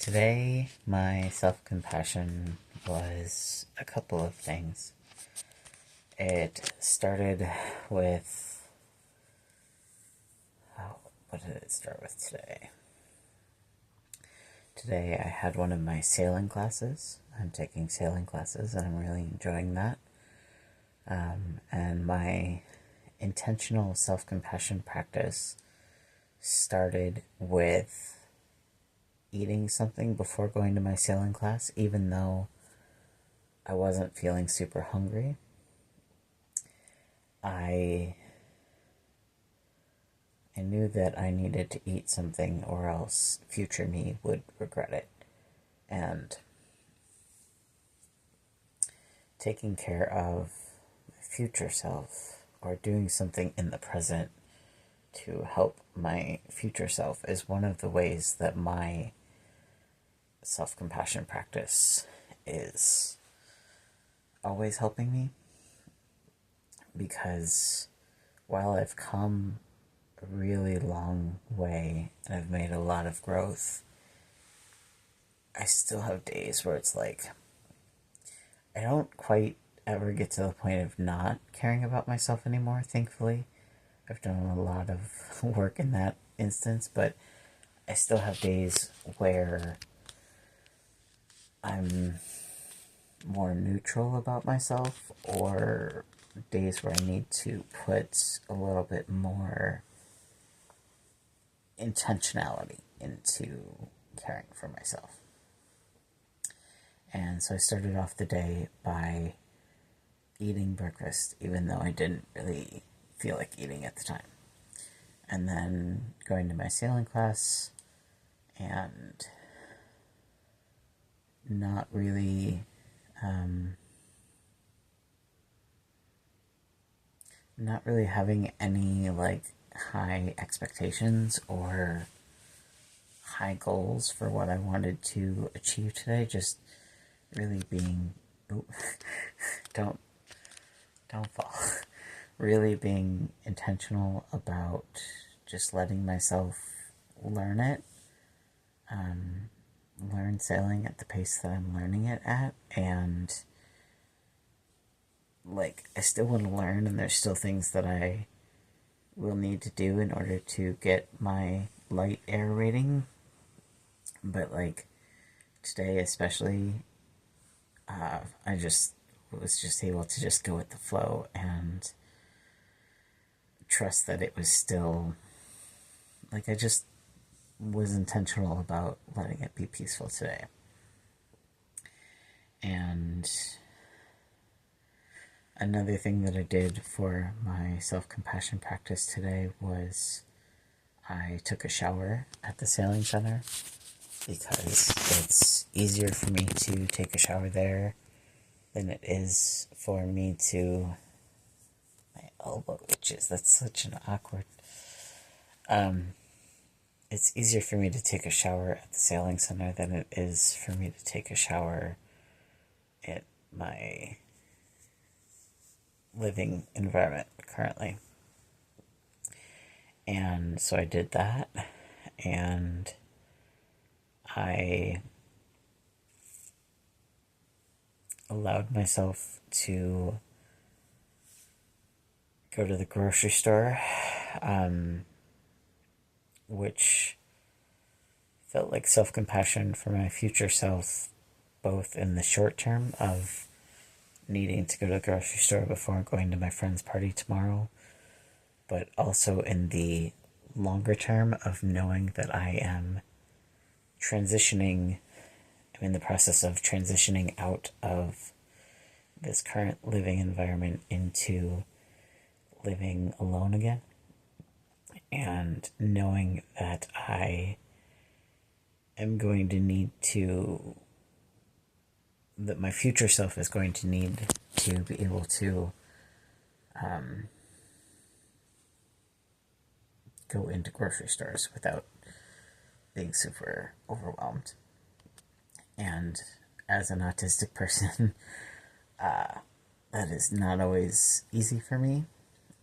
Today, my self-compassion was a couple of things. It started with... what did it start with today? Today I had one of my sailing classes. I'm taking sailing classes and I'm really enjoying that. And my intentional self-compassion practice started with eating something before going to my sailing class, even though I wasn't feeling super hungry. I knew that I needed to eat something or else future me would regret it. And taking care of my future self or doing something in the present to help my future self is one of the ways that my self-compassion practice is always helping me, because while I've come a really long way and I've made a lot of growth, I still have days where it's like I don't quite ever get to the point of not caring about myself anymore, thankfully. I've done a lot of work in that instance, but I still have days where I'm more neutral about myself, or days where I need to put a little bit more intentionality into caring for myself. And so I started off the day by eating breakfast, even though I didn't really feel like eating at the time. And then going to my sailing class and not really having any high expectations or high goals for what I wanted to achieve today. Just really being don't fall. Really being intentional about just letting myself learn it. Learn sailing at the pace that I'm learning it at, and I still want to learn, and there's still things that I will need to do in order to get my light air rating. But today especially, I was just able to just go with the flow and trust that it was still I just was intentional about letting it be peaceful today. And another thing that I did for my self-compassion practice today was I took a shower at the sailing center, because it's easier for me to take a shower there than it is for me to... My elbow itches. That's such an awkward... It's easier for me to take a shower at the sailing center than it is for me to take a shower at my living environment currently. And so I did that, and I allowed myself to go to the grocery store, which felt like self-compassion for my future self, both in the short term of needing to go to the grocery store before going to my friend's party tomorrow, but also in the longer term of knowing that I am transitioning. I'm in the process of transitioning out of this current living environment into living alone again, and knowing that I am going to need to... that my future self is going to need to be able to go into grocery stores without being super overwhelmed. And as an autistic person, that is not always easy for me.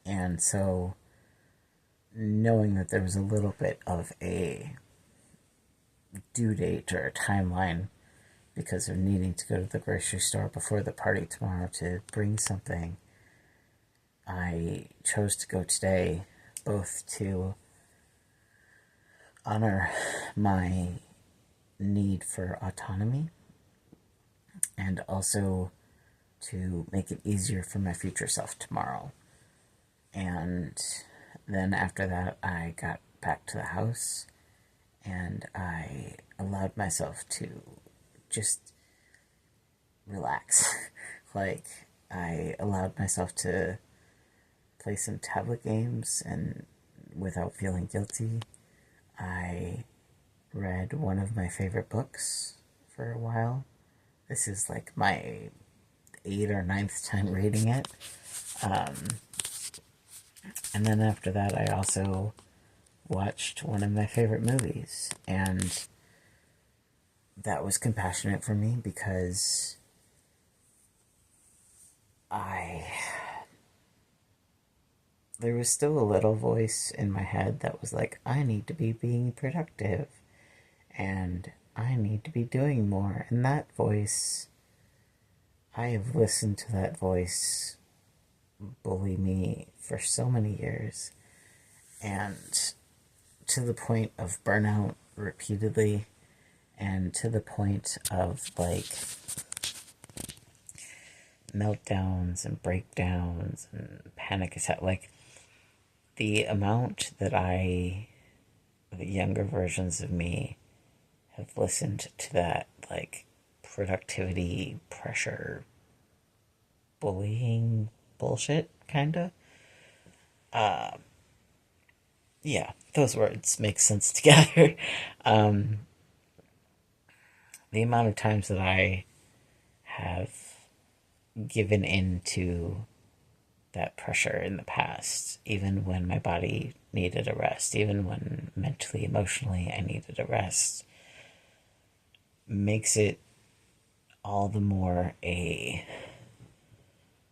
And so knowing that there was a little bit of a due date or a timeline because of needing to go to the grocery store before the party tomorrow to bring something, I chose to go today, both to honor my need for autonomy and also to make it easier for my future self tomorrow. And then after that, I got back to the house and I allowed myself to just relax. Like, I allowed myself to play some tablet games and without feeling guilty. I read one of my favorite books for a while. This is like my 8th or 9th time reading it. And then after that, I also watched one of my favorite movies. And that was compassionate for me because there was still a little voice in my head that was like, I need to be being productive and I need to be doing more. And that voice, I have listened to that voice bully me for so many years, and to the point of burnout repeatedly, and to the point of like meltdowns and breakdowns and panic attack. Like, the amount that the younger versions of me have listened to that, like, productivity, pressure, bullying bullshit, kinda. Yeah, those words make sense together. um, the amount of times that I have given in to that pressure in the past, even when my body needed a rest, even when mentally, emotionally I needed a rest, makes it all the more a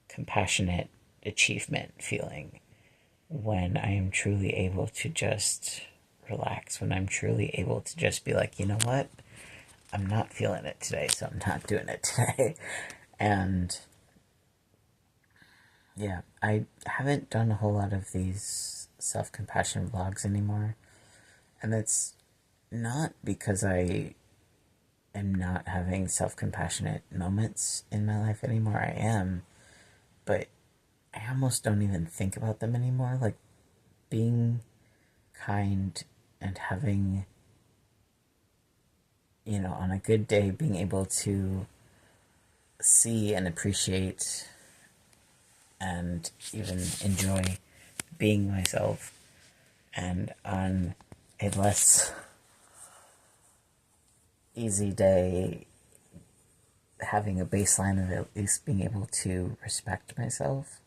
compassionate achievement feeling when I am truly able to just relax, when I'm truly able to just be like, you know what? I'm not feeling it today, so I'm not doing it today. And yeah, I haven't done a whole lot of these self-compassion vlogs anymore. And it's not because I am not having self-compassionate moments in my life anymore. I am, but I almost don't even think about them anymore. Like, being kind and having, on a good day, being able to see and appreciate and even enjoy being myself, and on a less easy day, having a baseline of at least being able to respect myself.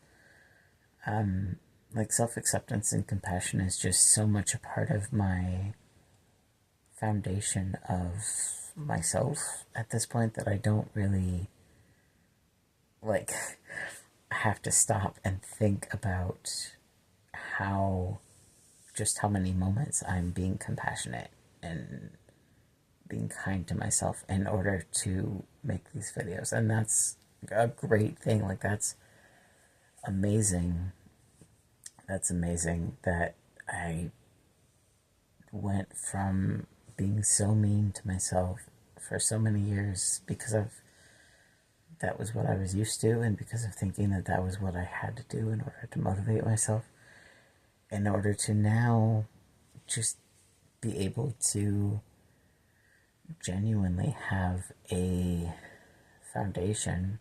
Like, self-acceptance and compassion is just so much a part of my foundation of myself at this point that I don't really, like, have to stop and think about how many moments I'm being compassionate and being kind to myself in order to make these videos. And that's a great thing. Like, that's amazing. That's amazing that I went from being so mean to myself for so many years because of that was what I was used to, and because of thinking that that was what I had to do in order to motivate myself, in order to now just be able to genuinely have a foundation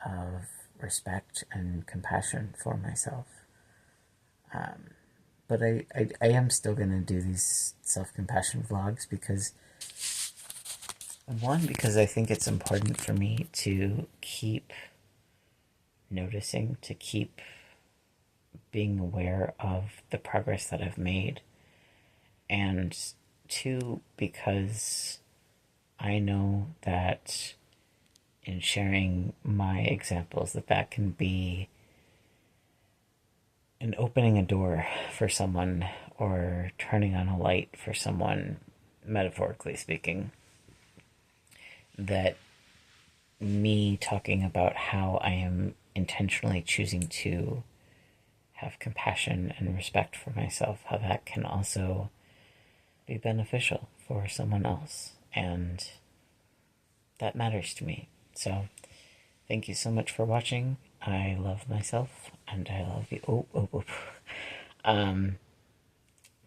of respect and compassion for myself. But I am still going to do these self-compassion vlogs because I think it's important for me to keep noticing, to keep being aware of the progress that I've made. And two, because I know that in sharing my examples, that can be an opening a door for someone or turning on a light for someone metaphorically speaking, that me talking about how I am intentionally choosing to have compassion and respect for myself, how that can also be beneficial for someone else. And that matters to me. So, thank you so much for watching. I love myself and I love you.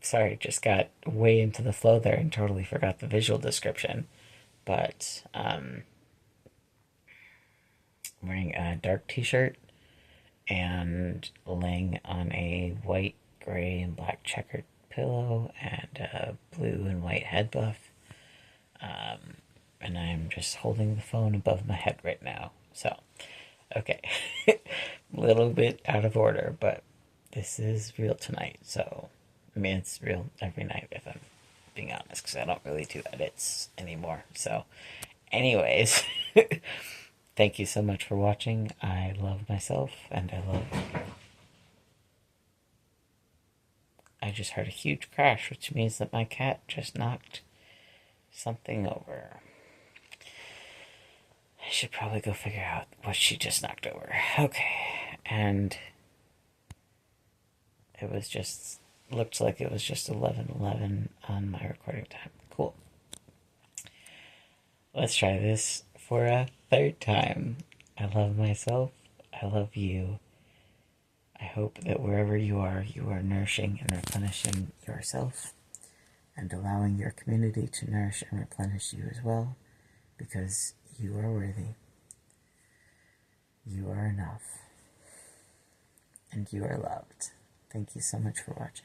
Sorry, just got way into the flow there and totally forgot the visual description. But, wearing a dark t-shirt and laying on a white, gray, and black checkered pillow and a blue and white head buff. And I'm just holding the phone above my head right now. So, okay. A little bit out of order, but this is real tonight. So, I mean, it's real every night if I'm being honest, because I don't really do edits anymore. So, anyways, thank you so much for watching. I love myself and I love you. I just heard a huge crash, which means that my cat just knocked something over. I should probably go figure out what she just knocked over. Okay, and it was just, looked like it was just 11:11 on my recording time. Cool. Let's try this for a third time. I love myself. I love you. I hope that wherever you are nourishing and replenishing yourself and allowing your community to nourish and replenish you as well, because you are worthy. You are enough. And you are loved. Thank you so much for watching.